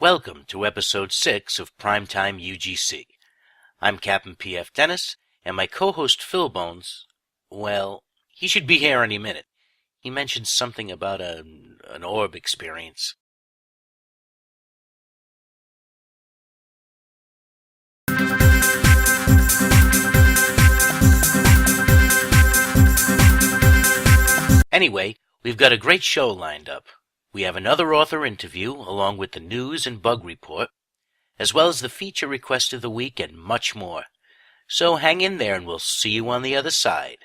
Welcome to Episode 6 of Primetime UGC. I'm Captain P.F. Dennis, and my co-host Phil Bones, well, he should be here any minute. He mentioned something about an orb experience. Anyway, we've got a great show lined up. We have another author interview, along with the news and bug report, as well as the feature request of the week and much more. So hang in there and we'll see you on the other side.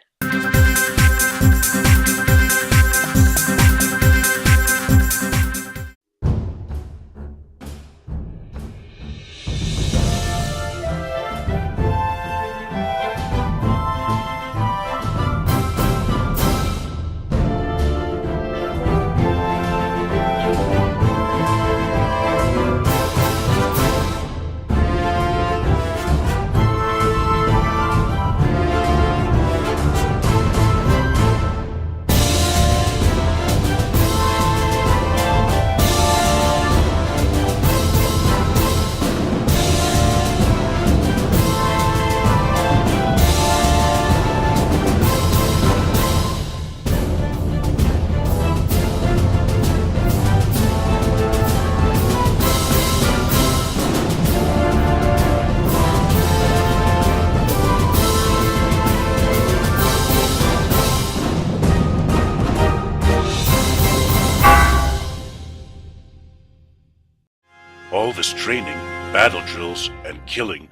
All this training, battle drills, and killing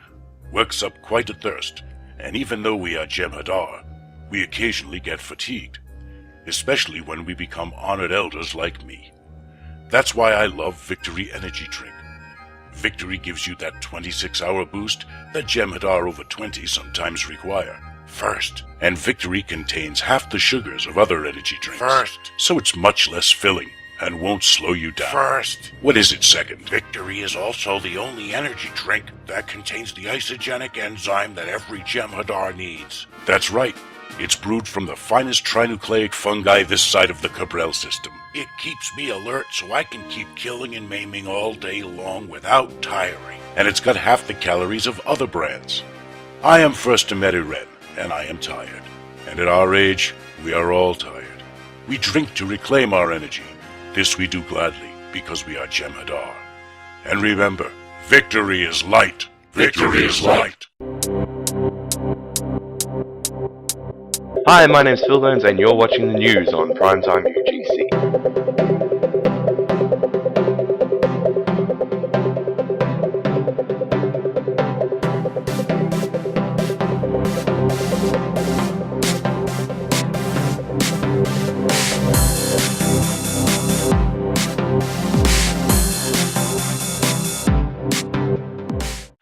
works up quite a thirst, and even though we are Jem'Hadar, we occasionally get fatigued, especially when we become honored elders like me. That's why I love Victory Energy Drink. Victory gives you that 26-hour boost that Jem'Hadar over 20 sometimes require. First, and Victory contains half the sugars of other energy drinks. First, so it's much less filling and won't slow you down. First. What is it, second? Victory is also the only energy drink that contains the isogenic enzyme that every Jem'Hadar needs. That's right. It's brewed from the finest trinucleic fungi this side of the Cabrel system. It keeps me alert so I can keep killing and maiming all day long without tiring. And it's got half the calories of other brands. I am First Ren, and I am tired. And at our age, we are all tired. We drink to reclaim our energy. This we do gladly, because we are Jem'Hadar. And remember, victory is light. Victory is light. Hi, my name's Phil Bones, and you're watching the news on Primetime UGC.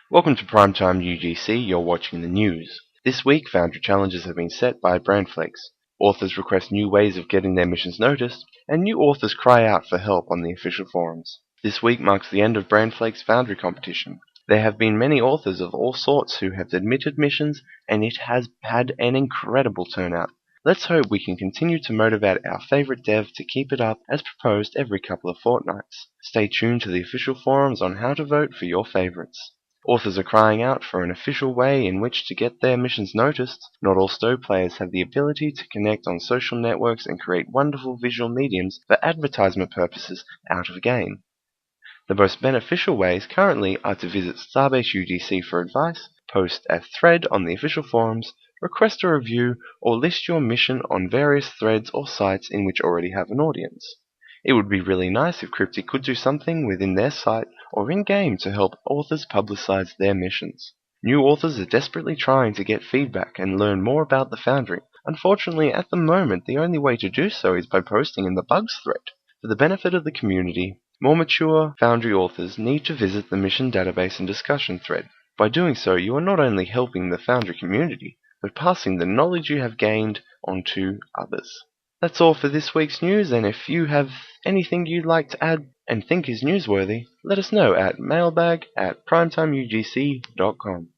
Welcome to Primetime UGC, you're watching the news. This week, Foundry challenges have been set by Brandflakes. Authors request new ways of getting their missions noticed, and new authors cry out for help on the official forums. This week marks the end of Brandflakes' Foundry competition. There have been many authors of all sorts who have admitted missions, and it has had an incredible turnout. Let's hope we can continue to motivate our favorite dev to keep it up as proposed every couple of fortnights. Stay tuned to the official forums on how to vote for your favorites. Authors are crying out for an official way in which to get their missions noticed. Not all STO players have the ability to connect on social networks and create wonderful visual mediums for advertisement purposes out of game. The most beneficial ways currently are to visit Starbase UGC for advice, post a thread on the official forums, request a review, or list your mission on various threads or sites in which already have an audience. It would be really nice if Cryptic could do something within their site or in-game to help authors publicize their missions. New authors are desperately trying to get feedback and learn more about the Foundry. Unfortunately, at the moment, the only way to do so is by posting in the bugs thread. For the benefit of the community, more mature Foundry authors need to visit the mission database and discussion thread. By doing so, you are not only helping the Foundry community, but passing the knowledge you have gained on to others. That's all for this week's news, and if you have anything you'd like to add and think is newsworthy, let us know at mailbag@primetimeugc.com.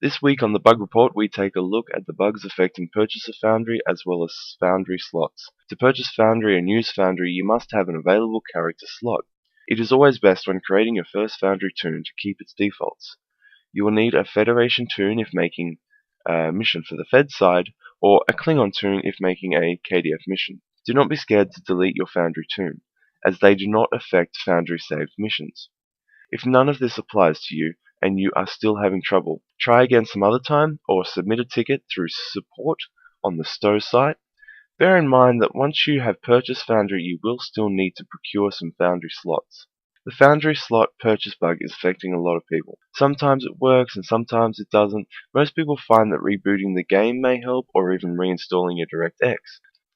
This week on the Bug Report, we take a look at the bugs affecting Purchaser Foundry as well as Foundry slots. To purchase Foundry and use Foundry, you must have an available character slot. It is always best when creating your first Foundry toon to keep its defaults. You will need a Federation toon if making a mission for the Fed side, or a Klingon toon if making a KDF mission. Do not be scared to delete your Foundry toon, as they do not affect Foundry saved missions. If none of this applies to you, and you are still having trouble, try again some other time or submit a ticket through support on the Stowe site. Bear in mind that once you have purchased Foundry, you will still need to procure some Foundry slots. The Foundry slot purchase bug is affecting a lot of people. Sometimes it works and sometimes it doesn't. Most people find that rebooting the game may help, or even reinstalling your DirectX.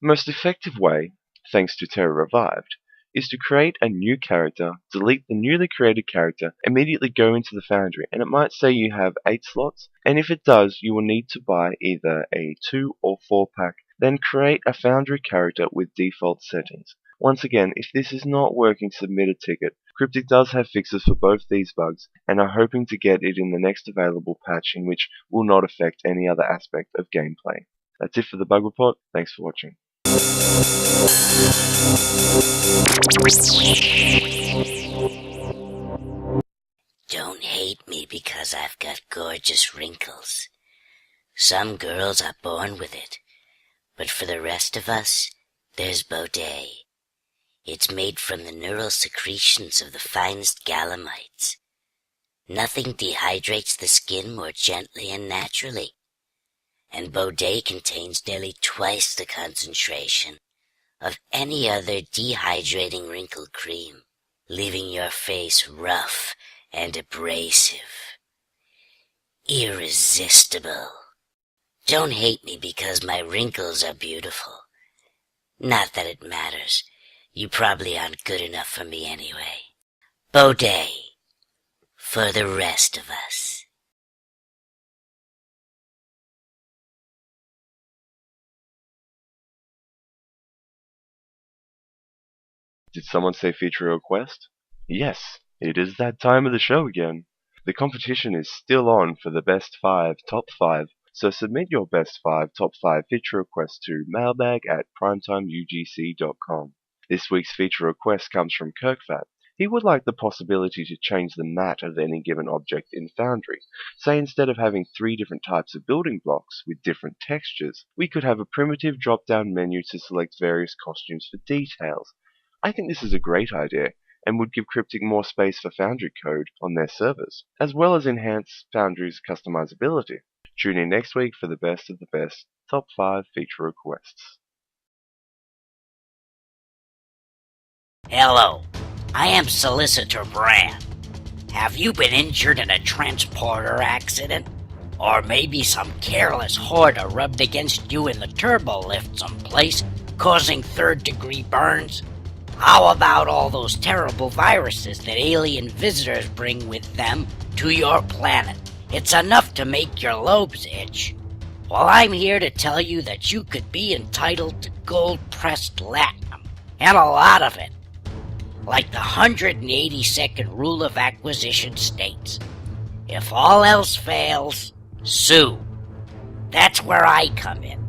The most effective way, thanks to Terra Revived, is to create a new character, delete the newly created character, immediately go into the Foundry, and it might say you have 8 slots, and if it does, you will need to buy either a 2 or 4 pack, then create a Foundry character with default settings. Once again, if this is not working, submit a ticket. Cryptic does have fixes for both these bugs, and are hoping to get it in the next available patching, which will not affect any other aspect of gameplay. That's it for the Bug Report. Thanks for watching. Don't hate me because I've got gorgeous wrinkles. Some girls are born with it, but for the rest of us, there's Baudet. It's made from the neural secretions of the finest galamites. Nothing dehydrates the skin more gently and naturally, and Baudet contains nearly twice the concentration of any other dehydrating wrinkle cream, leaving your face rough and abrasive. Irresistible. Don't hate me because my wrinkles are beautiful. Not that it matters. You probably aren't good enough for me anyway. Baudet. For the rest of us. Did someone say feature request? Yes, it is that time of the show again. The competition is still on for the best 5, top 5, so submit your best 5, top 5 feature requests to mailbag@PrimetimeUGC.com. This week's feature request comes from Kirkvat. He would like the possibility to change the mat of any given object in Foundry. Say instead of having 3 different types of building blocks with different textures, we could have a primitive drop-down menu to select various costumes for details. I think this is a great idea, and would give Cryptic more space for Foundry code on their servers, as well as enhance Foundry's customizability. Tune in next week for the best of the best top 5 feature requests. Hello, I am Solicitor Brand. Have you been injured in a transporter accident? Or maybe some careless hoarder rubbed against you in the turbo lift someplace, causing third-degree burns? How about all those terrible viruses that alien visitors bring with them to your planet? It's enough to make your lobes itch. Well, I'm here to tell you that you could be entitled to gold-pressed latinum, and a lot of it. Like the 182nd rule of acquisition states, if all else fails, sue. That's where I come in.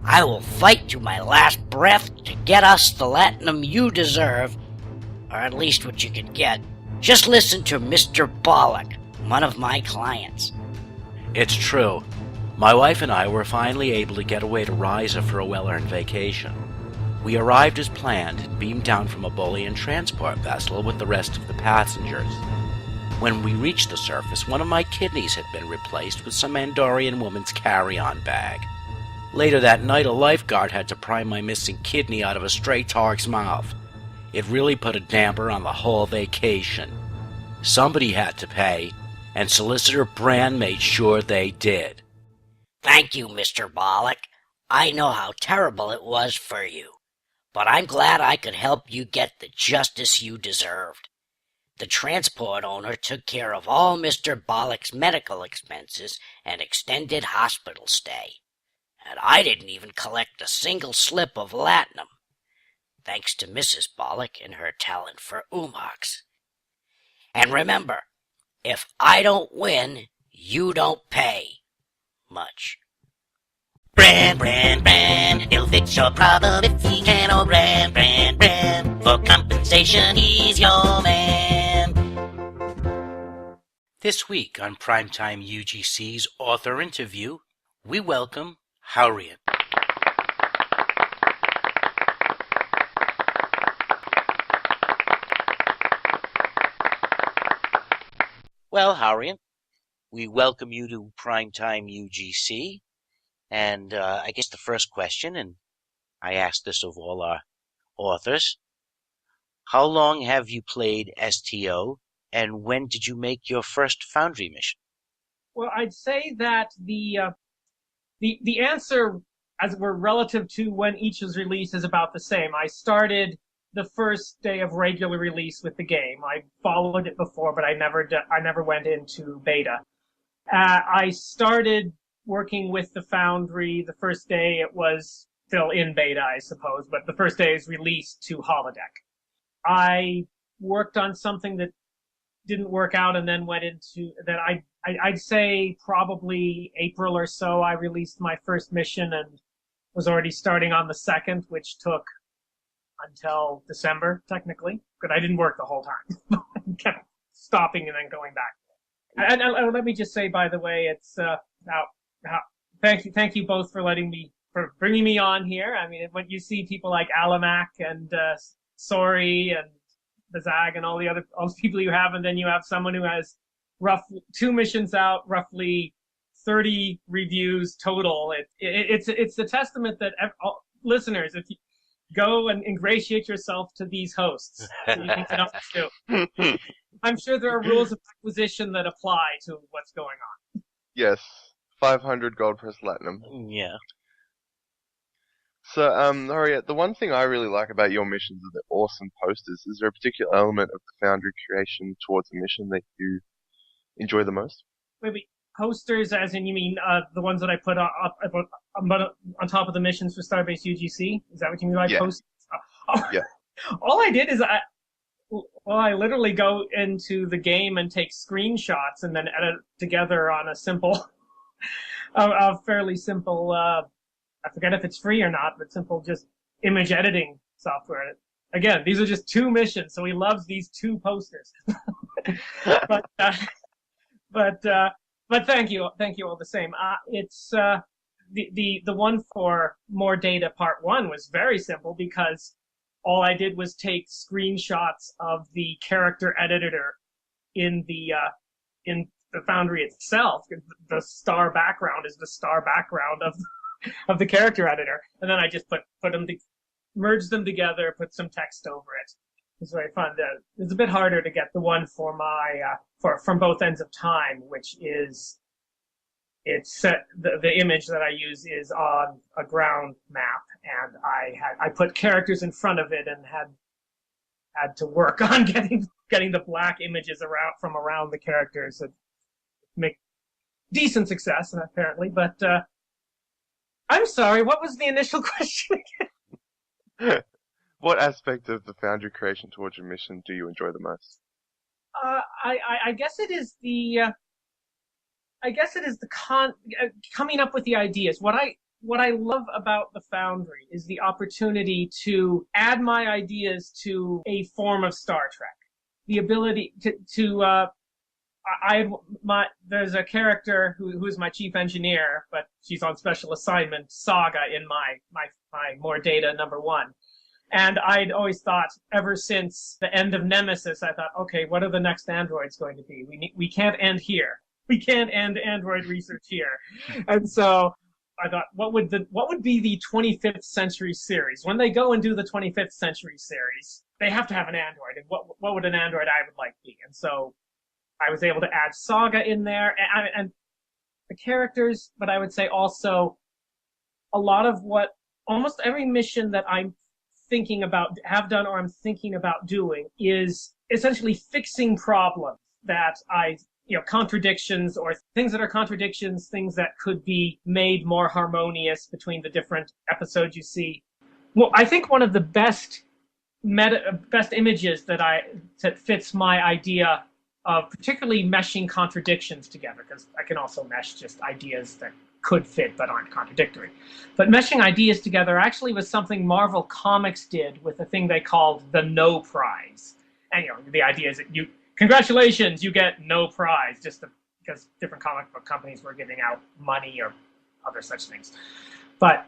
I will fight to my last breath to get us the latinum you deserve, or at least what you could get. Just listen to Mr. Bollock, one of my clients. It's true. My wife and I were finally able to get away to Riza for a well-earned vacation. We arrived as planned and beamed down from a Bolian transport vessel with the rest of the passengers. When we reached the surface, one of my kidneys had been replaced with some Andorian woman's carry-on bag. Later that night, a lifeguard had to pry my missing kidney out of a stray targ's mouth. It really put a damper on the whole vacation. Somebody had to pay, and Solicitor Brand made sure they did. Thank you, Mr. Bollock. I know how terrible it was for you, but I'm glad I could help you get the justice you deserved. The transport owner took care of all Mr. Bollock's medical expenses and extended hospital stay. And I didn't even collect a single slip of latinum, thanks to Mrs. Bollock and her talent for umox. And remember, if I don't win, you don't pay much. Bran, he'll fix your problem if he can. Oh, Bran, for compensation, he's your man. This week on Primetime UGC's author interview, we welcome Hauriant. Well, Hauriant, we welcome you to Primetime UGC. And I guess the first question, and I ask this of all our authors, how long have you played STO, and when did you make your first Foundry mission? Well, I'd say that the answer, as we're relative to when each is released, is about the same. I started the first day of regular release with the game. I followed it before, but I never went into beta. I started working with the Foundry the first day it was still in beta, I suppose, but the first day is released to holodeck. I worked on something that didn't work out and then went into that. I'd say probably April or so I released my first mission and was already starting on the second, which took until December, technically. But I didn't work the whole time. Kept stopping and then going back. And let me just say, by the way, it's thank you both for bringing me on here. I mean, when you see people like Alamak and Sori and Bazag and all those people you have, and then you have someone who has roughly 2 missions out, roughly 30 reviews total. It's a testament that listeners, if you go and ingratiate yourself to these hosts, so you can get up to. I'm sure there are rules of acquisition that apply to what's going on. Yes, 500 gold per platinum. Yeah. So, Hauriant, the one thing I really like about your missions are the awesome posters. Is there a particular element of the Foundry creation towards a mission that you enjoy the most? Maybe posters, as in you mean the ones that I put on top of the missions for Starbase UGC? Is that what you mean by posters? Yeah. All I did is I literally go into the game and take screenshots and then edit together on a fairly simple, I forget if it's free or not, but simple just image editing software. Again, these are just 2 missions, so he loves these 2 posters. but thank you all the same. It's the one for More Data Part 1 was very simple because all I did was take screenshots of the character editor in the Foundry itself. The star background is the star background of the character editor, and then I just merged them together, put some text over it. It's very fun. It's a bit harder to get the one for my from Both Ends of Time, which is the image that I use is on a ground map, and I put characters in front of it and had to work on getting the black images around the characters and make decent success apparently. But I'm sorry, what was the initial question again? What aspect of the Foundry creation towards your mission do you enjoy the most? I guess it is the coming up with the ideas. What I love about the Foundry is the opportunity to add my ideas to a form of Star Trek. The ability there's a character who is my chief engineer, but she's on special assignment, Saga, in my More Data #1. And I'd always thought, ever since the end of Nemesis, I thought, okay, what are the next androids going to be? We can't end here. We can't end android research here. And so I thought, what would be the 25th century series? When they go and do the 25th century series, they have to have an android. And what would an android I would like be? And so I was able to add Saga in there and the characters, but I would say also a lot of almost every mission that I'm thinking about, have done, or I'm thinking about doing is essentially fixing problems that contradictions or things that are contradictions, things that could be made more harmonious between the different episodes you see. Well, I think one of the best images that fits my idea of particularly meshing contradictions together, because I can also mesh just ideas that could fit but aren't contradictory. But meshing ideas together actually was something Marvel Comics did with a thing they called the No Prize. And the idea is that congratulations, you get no prize, just because different comic book companies were giving out money or other such things. But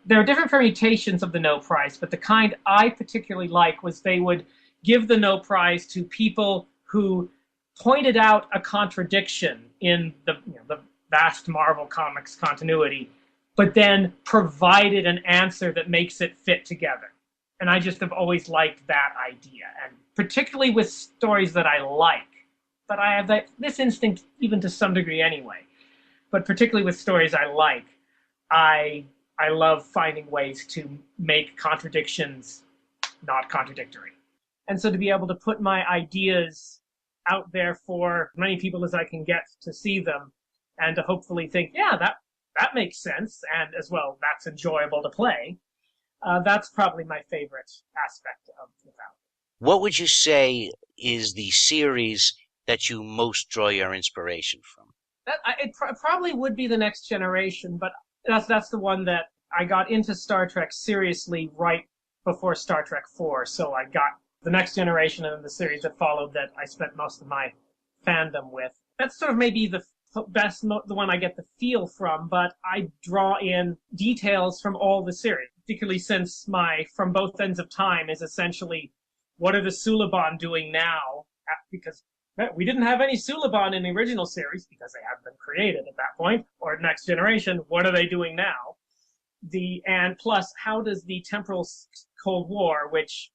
there are different permutations of the no prize, but the kind I particularly like was they would give the no prize to people who pointed out a contradiction in the vast Marvel Comics continuity, but then provided an answer that makes it fit together. And I just have always liked that idea, and particularly with stories that I like. But I have this instinct even to some degree anyway. But particularly with stories I like, I love finding ways to make contradictions not contradictory. And so to be able to put my ideas out there for as many people as I can get to see them, and to hopefully think, yeah, that makes sense, and as well, that's enjoyable to play. That's probably my favorite aspect of the Falcon. What would you say is the series that you most draw your inspiration from? It probably would be The Next Generation, but that's the one that I got into Star Trek seriously right before Star Trek 4, so I got The Next Generation and the series that followed that I spent most of my fandom with. That's sort of maybe the one I get the feel from, but I draw in details from all the series, particularly since my From Both Ends of Time is essentially what are the Suliban doing now, because we didn't have any Suliban in the original series because they hadn't been created at that point, or Next Generation, what are they doing now? And plus, how does the temporal Cold War, which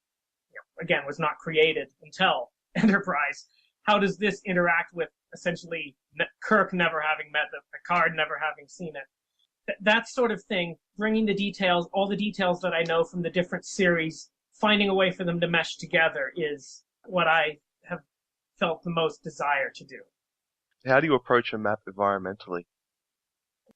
again was not created until Enterprise, how does this interact with essentially Kirk never having met them, Picard never having seen it? That sort of thing, bringing the details, all the details that I know from the different series, finding a way for them to mesh together is what I have felt the most desire to do. How do you approach a map environmentally?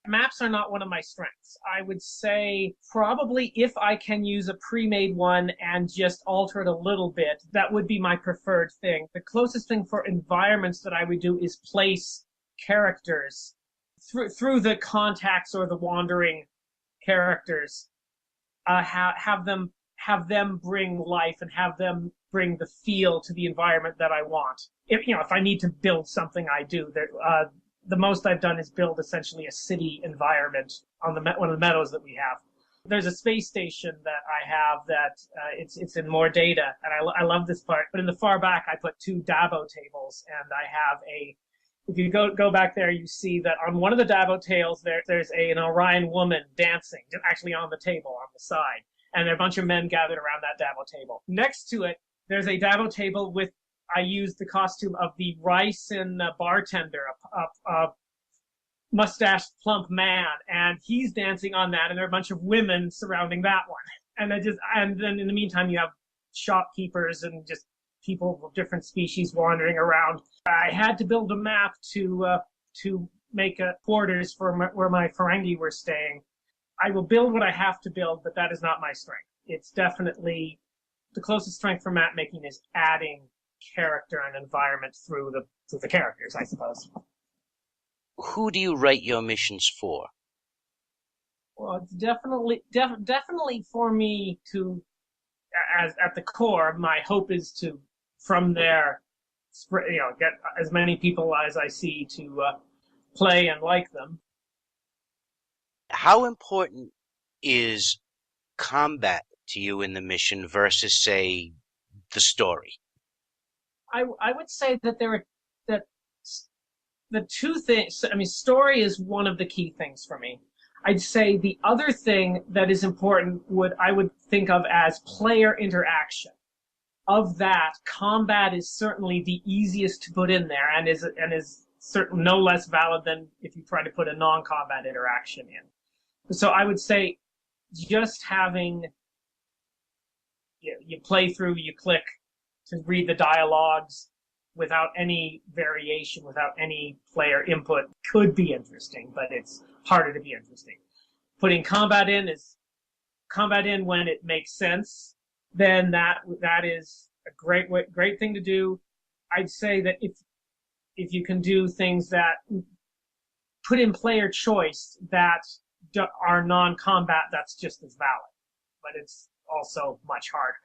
Maps are not one of my strengths. I would say probably if I can use a pre-made one and just alter it a little bit, that would be my preferred thing. The closest thing for environments that I would do is place characters through the contacts or the wandering characters, have them bring life and have them bring the feel to the environment that I want. If I need to build something, I do. The most I've done is build essentially a city environment on one of the meadows that we have. There's a space station that I have that it's in more data, and I love this part. But in the far back, I put 2 Dabo tables, and I have if you go back there, you see that on one of the Dabo tables, there's an Orion woman dancing, actually on the table on the side. And there are a bunch of men gathered around that Dabo table. Next to it, there's a Dabo table with, I used the costume of the Ryson bartender, a mustached plump man, and he's dancing on that, and there are a bunch of women surrounding that one. And then in the meantime, you have shopkeepers and just people of different species wandering around. I had to build a map to make quarters for where my Ferengi were staying. I will build what I have to build, but that is not my strength. It's definitely the closest strength for map making is adding character and environment through the characters, I suppose. Who do you write your missions for? Well, it's definitely for me to, as at the core, my hope is to, from there, get as many people as I see to play and like them. How important is combat to you in the mission versus, say, the story? I would say that the two things. I mean, story is one of the key things for me. I'd say the other thing that is important I would think of as player interaction. Of that, combat is certainly the easiest to put in there, and is certainly no less valid than if you try to put a non-combat interaction in. So I would say just having you play through, you click to read the dialogues without any variation, without any player input could be interesting, but it's harder to be interesting. Putting combat in when it makes sense, then that is a great thing to do. I'd say that if you can do things that put in player choice that are non-combat, that's just as valid. But it's also much harder.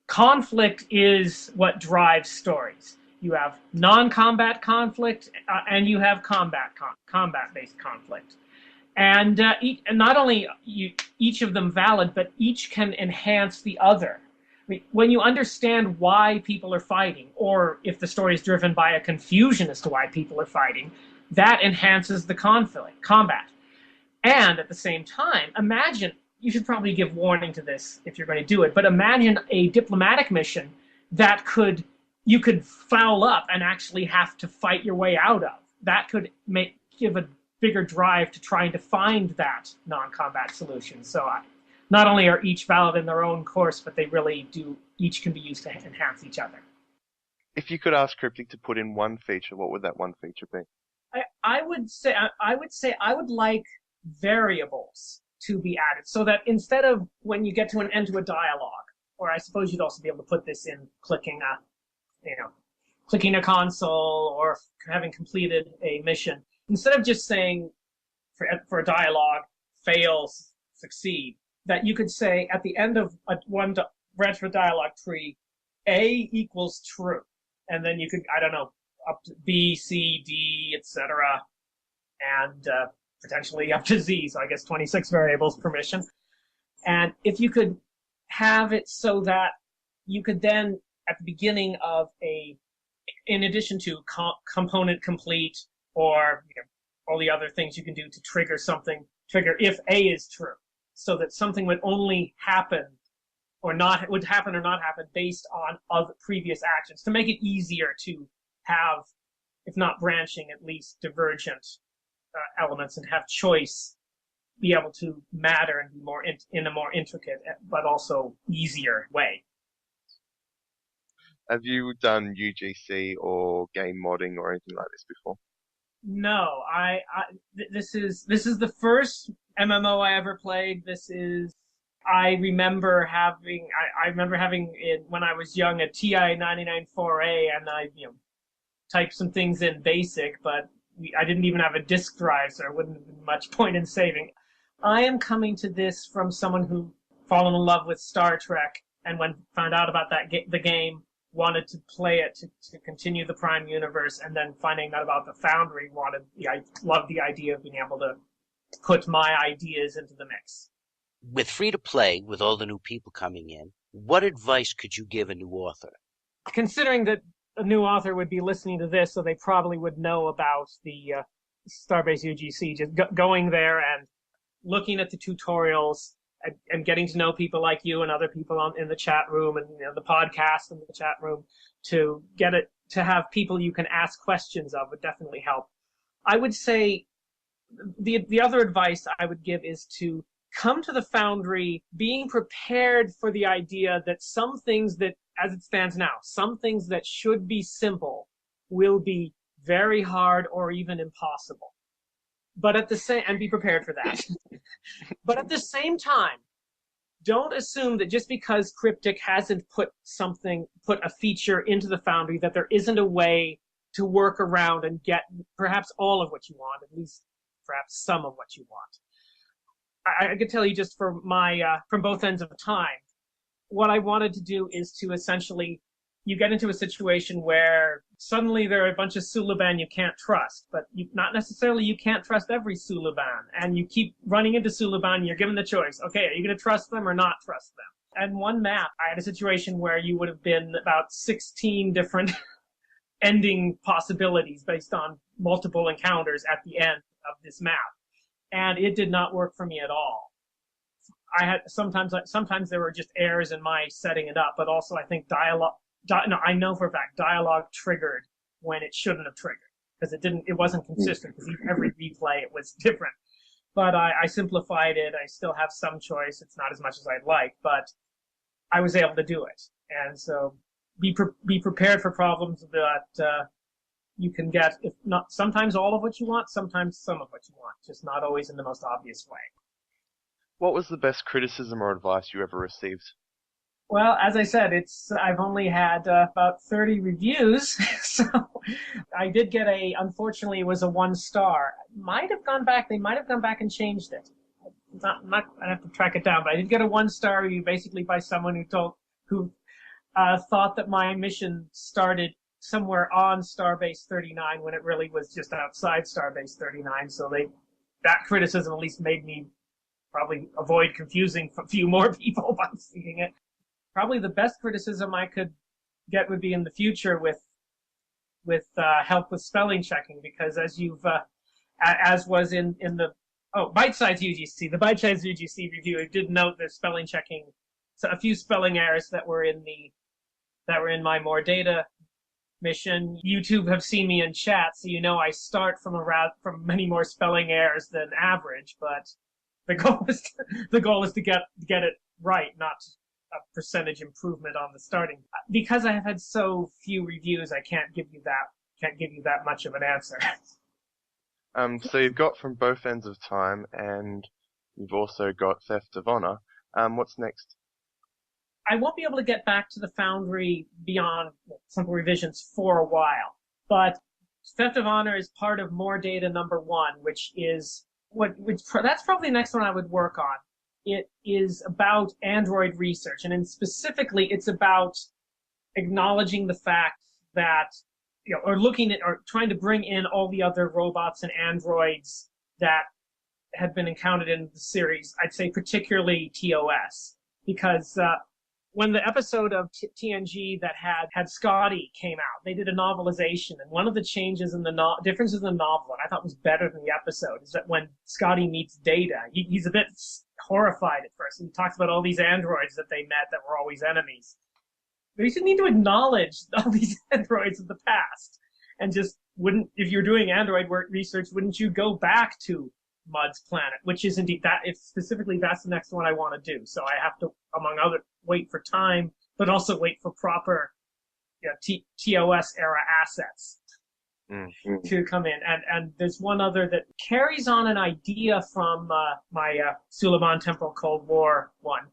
Conflict is what drives stories. You have non-combat conflict, and you have combat-based conflict. And not only each of them valid, but each can enhance the other. I mean, when you understand why people are fighting, or if the story is driven by a confusion as to why people are fighting, that enhances the combat. And at the same time, imagine, you should probably give warning to this if you're going to do it, but imagine a diplomatic mission that you could foul up and actually have to fight your way out of. That could give a bigger drive to trying to find that non-combat solution. So not only are each valid in their own course, but they really each can be used to enhance each other. If you could ask Cryptic to put in one feature, what would that one feature be? I would say I would like variables to be added, so that instead of when you get to an end to a dialogue, or I suppose you'd also be able to put this in clicking a console or having completed a mission, instead of just saying for a dialogue, fails, succeed, that you could say at the end of one branch of a dialogue tree, A equals true, and then you could, I don't know, up to B, C, D, etc., and potentially up to Z, so I guess 26 variables per mission. And if you could have it so that you could then, at the beginning of in addition to component complete, or all the other things you can do to trigger if A is true, so that something would only happen or not, would happen or not happen based on other previous actions, to make it easier to have, if not branching, at least divergent elements, and have choice be able to matter and be more in a more intricate but also easier way. Have you done UGC or game modding or anything like this before? No, this is the first MMO I ever played. I remember having it when I was young, a TI 99.4a, and I typed some things in BASIC, but I didn't even have a disk drive, so there wouldn't have been much point in saving. I am coming to this from someone who fallen in love with Star Trek, and when found out about the game, wanted to play it to continue the Prime universe, and then finding out about the Foundry, I loved the idea of being able to put my ideas into the mix. With free-to-play, with all the new people coming in, what advice could you give a new author? Considering that a new author would be listening to this, so they probably would know about the Starbase UGC, just going there and looking at the tutorials and getting to know people like you and other people in the chat room, and the podcast and the chat room, to have people you can ask questions of would definitely help. I would say the other advice I would give is to come to the Foundry being prepared for the idea that some things that, as it stands now, some things that should be simple will be very hard or even impossible. But and be prepared for that. But at the same time, don't assume that just because Cryptic hasn't put a feature into the Foundry, that there isn't a way to work around and get perhaps all of what you want, at least perhaps some of what you want. I could tell you just from both ends of time, what I wanted to do is to essentially, you get into a situation where suddenly there are a bunch of Sulaban you can't trust, but not necessarily you can't trust every Sulaban, and you keep running into Sulaban, and you're given the choice, okay, are you going to trust them or not trust them? And one map, I had a situation where you would have been about 16 different ending possibilities based on multiple encounters at the end of this map. And it did not work for me at all. Sometimes there were just errors in my setting it up, but also I think I know for a fact dialogue triggered when it shouldn't have triggered, because it wasn't consistent, because every replay it was different. But I simplified it. I still have some choice. It's not as much as I'd like, but I was able to do it. And so be prepared for problems that you can get, if not sometimes all of what you want, sometimes some of what you want, just not always in the most obvious way. What was the best criticism or advice you ever received? Well, as I said, I've only had about 30 reviews, so I did get unfortunately, it was a 1-star. Might have gone back. They might have gone back and changed it. I have to track it down, but I did get a 1-star review basically by someone who thought that my mission started somewhere on Starbase 39 when it really was just outside Starbase 39. So that criticism at least made me probably avoid confusing a few more people by seeing it. Probably the best criticism I could get would be in the future with help with spelling checking, because as was in the Bite-Size UGC, the Bite-Size UGC review, it did note there's spelling checking, so a few spelling errors that were in my More Data mission. YouTube have seen me in chat, so you know I start from many more spelling errors than average, but the goal is to get it right, not a percentage improvement on the starting. Because I have had so few reviews, I can't give you that much of an answer. So you've got From Both Ends of Time, and you've also got Theft of Honor. What's next? I won't be able to get back to the Foundry beyond Simple Revisions for a while, but Theft of Honor is part of More Data number 1, which that's probably the next one I would work on. It is about android research, and specifically it's about acknowledging the fact that, or looking at, or trying to bring in all the other robots and androids that have been encountered in the series. I'd say particularly TOS, because when the episode of TNG that had Scotty came out, they did a novelization, and one of the changes in the differences in the novel, and I thought was better than the episode, is that when Scotty meets Data, he's a bit horrified at first, and he talks about all these androids that they met that were always enemies. But you should need to acknowledge all these androids of the past, and just if you're doing android research, wouldn't you go back to Mudd's planet, which is indeed specifically that's the next one I want to do. So I have to, among other, wait for time, but also wait for proper TOS era assets to come in. And there's one other that carries on an idea from my Suleiman Temporal Cold War one,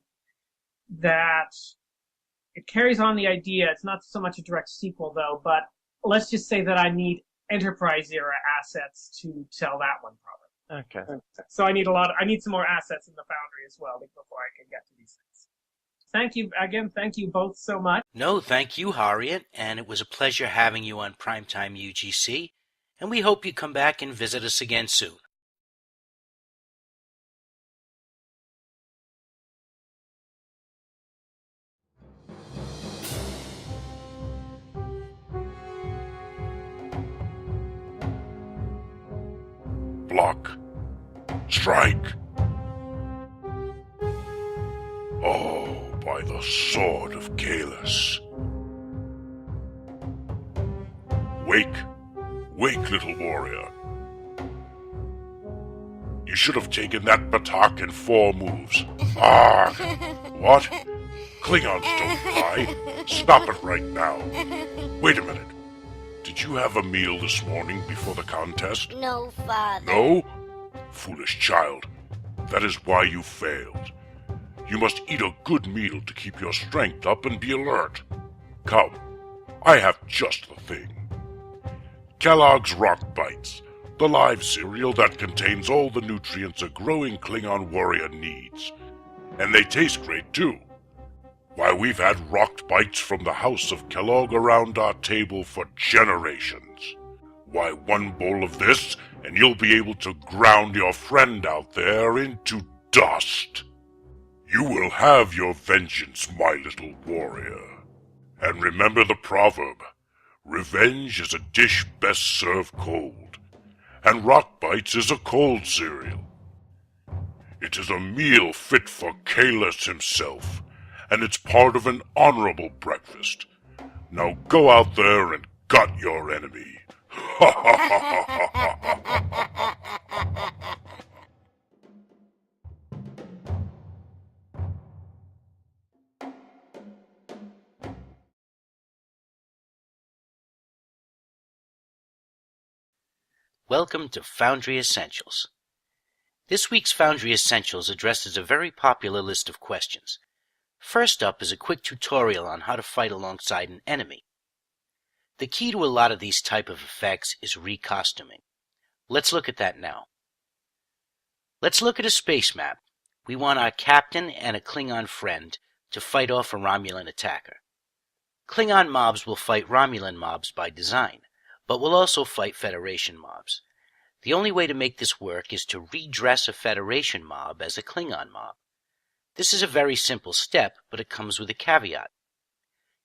that it carries on the idea. It's not so much a direct sequel though, but let's just say that I need Enterprise era assets to tell that one properly. Okay. So I need some more assets in the Foundry as well before I can get to these things. Thank you again. Thank you both so much. No, thank you, Hauriant, and it was a pleasure having you on Primetime UGC, and we hope you come back and visit us again soon. Block. Strike. Oh, by the sword of Kalis. Wake. Wake, little warrior. You should have taken that batak in 4 moves. Ah! What? Klingons don't fly. Stop it right now. Wait a minute. Did you have a meal this morning before the contest? No, Father. No? Foolish child. That is why you failed. You must eat a good meal to keep your strength up and be alert. Come, I have just the thing. Kellogg's Rock Bites, the live cereal that contains all the nutrients a growing Klingon warrior needs. And they taste great too. Why, we've had rocked bites from the house of Kellogg around our table for generations. Why, 1 bowl of this, and you'll be able to ground your friend out there into dust. You will have your vengeance, my little warrior. And remember the proverb, revenge is a dish best served cold, and Rock Bites is a cold cereal. It is a meal fit for Kalis himself, and it's part of an honorable breakfast. Now go out there and gut your enemy. Ha ha ha ha ha ha ha. Welcome to Foundry Essentials. This week's Foundry Essentials addresses a very popular list of questions. First up is a quick tutorial on how to fight alongside an enemy. The key to a lot of these type of effects is recostuming. Let's look at that now. Let's look at a space map. We want our captain and a Klingon friend to fight off a Romulan attacker. Klingon mobs will fight Romulan mobs by design, but will also fight Federation mobs. The only way to make this work is to redress a Federation mob as a Klingon mob. This is a very simple step, but it comes with a caveat.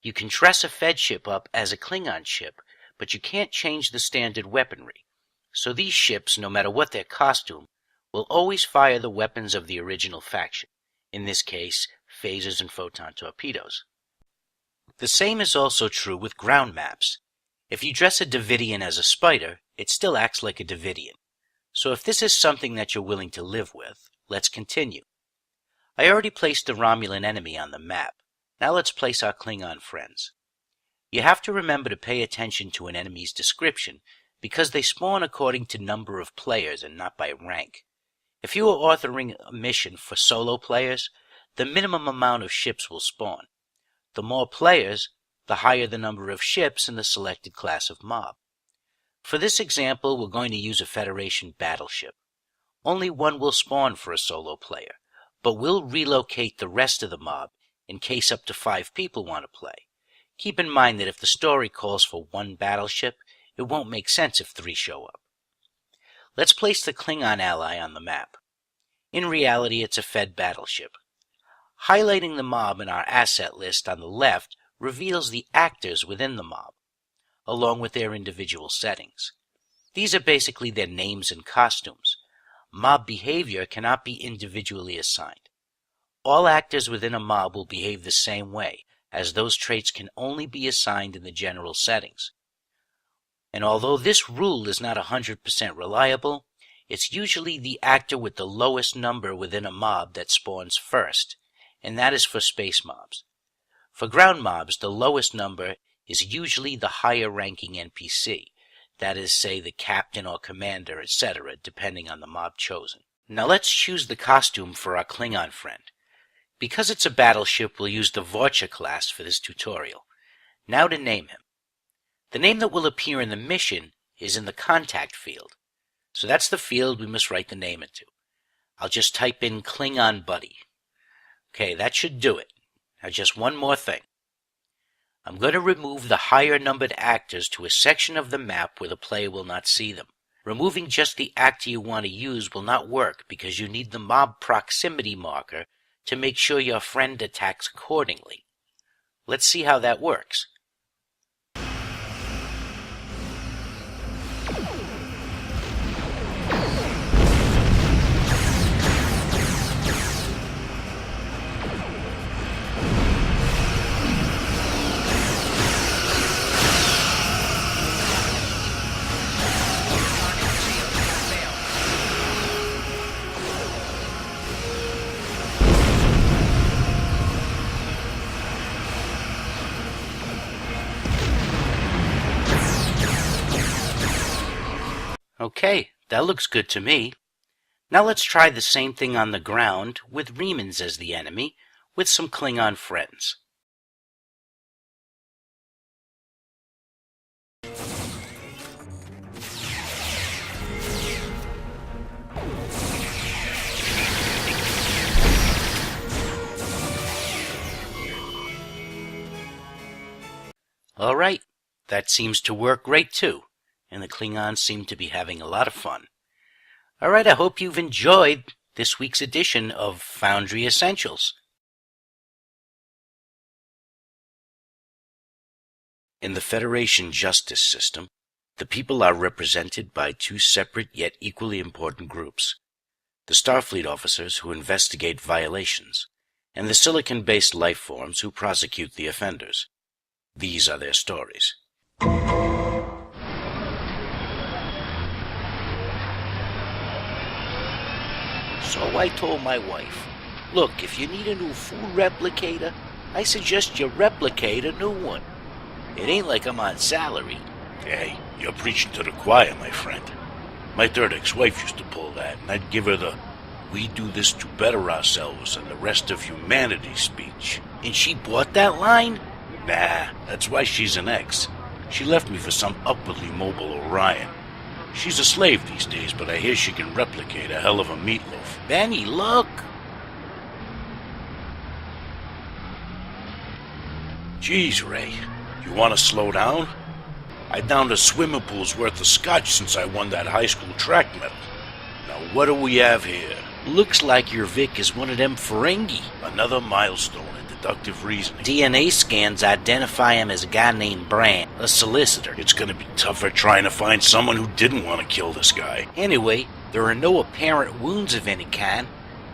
You can dress a Fed ship up as a Klingon ship, but you can't change the standard weaponry. So these ships, no matter what their costume, will always fire the weapons of the original faction, in this case, phasers and photon torpedoes. The same is also true with ground maps. If you dress a Davidian as a spider, it still acts like a Davidian. So if this is something that you're willing to live with, let's continue. I already placed the Romulan enemy on the map. Now let's place our Klingon friends. You have to remember to pay attention to an enemy's description because they spawn according to number of players and not by rank. If you are authoring a mission for solo players, the minimum amount of ships will spawn. The more players, the higher the number of ships in the selected class of mob. For this example, we're going to use a Federation battleship. Only one will spawn for a solo player, but we'll relocate the rest of the mob in case up to 5 people want to play. Keep in mind that if the story calls for 1 battleship, it won't make sense if 3 show up. Let's place the Klingon ally on the map. In reality, it's a Fed battleship. Highlighting the mob in our asset list on the left reveals the actors within the mob, along with their individual settings. These are basically their names and costumes. Mob behavior cannot be individually assigned. All actors within a mob will behave the same way, as those traits can only be assigned in the general settings. And although this rule is not 100% reliable, it's usually the actor with the lowest number within a mob that spawns first, and that is for space mobs. For ground mobs, the lowest number is usually the higher-ranking NPC, that is, say, the captain or commander, etc., depending on the mob chosen. Now let's choose the costume for our Klingon friend. Because it's a battleship, we'll use the Vorcha class for this tutorial. Now to name him. The name that will appear in the mission is in the contact field. So that's the field we must write the name into. I'll just type in Klingon Buddy. Okay, that should do it. Now just one more thing. I'm going to remove the higher numbered actors to a section of the map where the player will not see them. Removing just the actor you want to use will not work because you need the mob proximity marker to make sure your friend attacks accordingly. Let's see how that works. Okay, that looks good to me. Now let's try the same thing on the ground with Remans as the enemy, with some Klingon friends. Alright, that seems to work great too. And the Klingons seem to be having a lot of fun. All right, I hope you've enjoyed this week's edition of Foundry Essentials. In the Federation justice system, the people are represented by 2 separate yet equally important groups. The Starfleet officers who investigate violations, and the silicon-based life forms who prosecute the offenders. These are their stories. So I told my wife, look, if you need a new food replicator, I suggest you replicate a new one. It ain't like I'm on salary. Hey, you're preaching to the choir, my friend. My third ex-wife used to pull that, and I'd give her the "we do this to better ourselves and the rest of humanity" speech. And she bought that line? Nah, that's why she's an ex. She left me for some upwardly mobile Hauriant. She's a slave these days, but I hear she can replicate a hell of a meatloaf. Benny, look! Geez, Ray, you want to slow down? I downed a swimming pool's worth of scotch since I won that high school track medal. Now what do we have here? Looks like your Vic is one of them Ferengi. Another milestone in deductive reasoning. DNA scans identify him as a guy named Bran, a solicitor. It's gonna be tougher trying to find someone who didn't want to kill this guy. Anyway, there are no apparent wounds of any kind.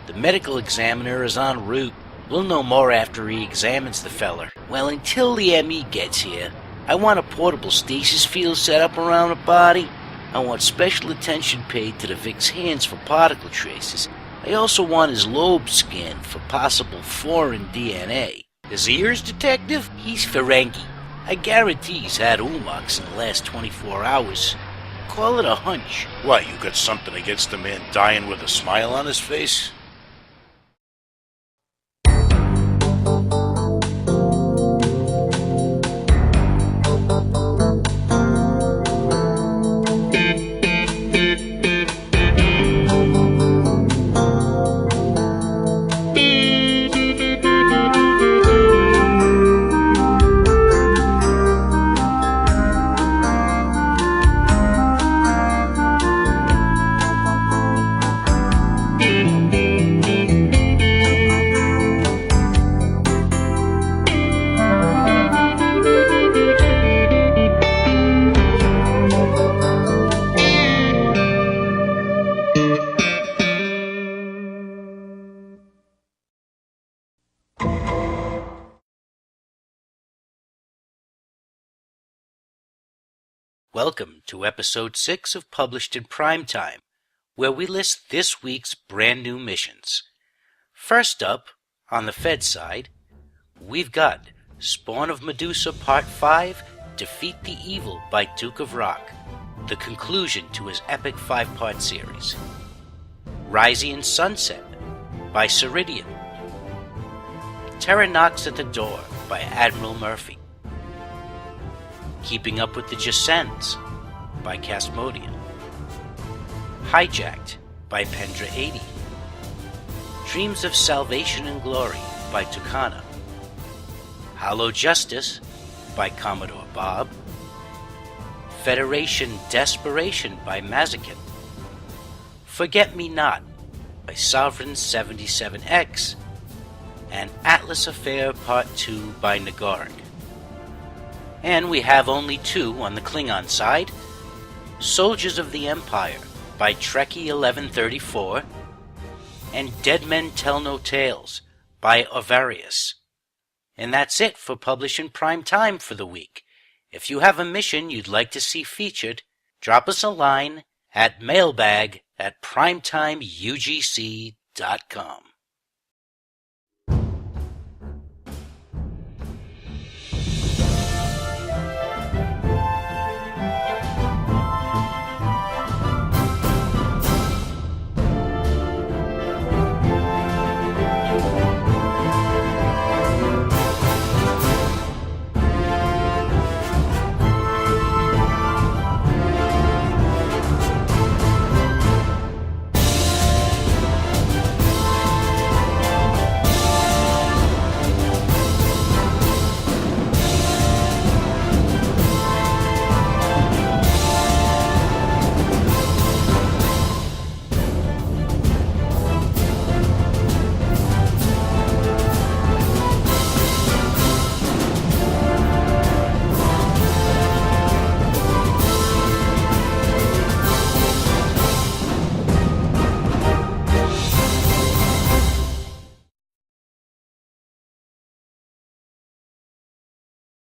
The medical examiner is en route. We'll know more after he examines the feller. Well, until the ME gets here, I want a portable stasis field set up around the body. I want special attention paid to the Vic's hands for particle traces. I also want his lobes scanned for possible foreign DNA. His ears, Detective? He's Ferengi. I guarantee he's had Umox in the last 24 hours. Call it a hunch. Why, you got something against a man dying with a smile on his face? Welcome to episode 6 of Published in Primetime, where we list this week's brand new missions. First up, on the Fed side, we've got Spawn of Medusa Part 5, Defeat the Evil by Duke of Rock, the conclusion to his epic 5-part series. Rising Sunset by Ceridian. Terror Knocks at the Door by Admiral Murphy. Keeping Up with the Jascens by Casmodian. Hijacked by Pendra 80. Dreams of Salvation and Glory by Tucana. Hollow Justice by Commodore Bob. Federation Desperation by Mazakin. Forget Me Not by Sovereign 77X. And Atlas Affair Part 2 by Nagorg. And we have only 2 on the Klingon side. Soldiers of the Empire by Trekkie 1134 and Dead Men Tell No Tales by Ovarius. And that's it for Publish in Prime Time for the week. If you have a mission you'd like to see featured, drop us a line at mailbag@primetimeugc.com.